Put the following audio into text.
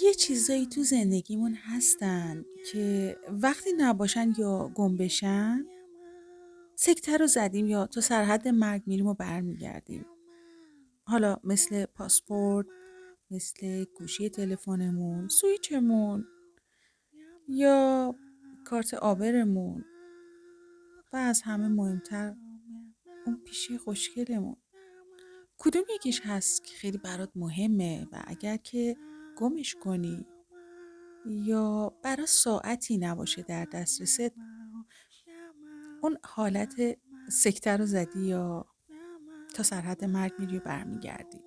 یه چیزایی تو زندگیمون هستن که وقتی نباشن یا گم بشن سکته رو زدیم یا تا سرحد مرگ میریم و برمیگردیم. حالا مثل پاسپورت، مثل گوشی تلفنمون، سویچمون یا کارت آبرمون و از همه مهمتر اون پیشی خوشگلمون. کدوم یکیش هست که خیلی برات مهمه و اگر که گمش کنی یا برا ساعتی نباشه در دسترست اون حالت سکته رو زدی یا تا سرحد مرگ میری و برمیگردی؟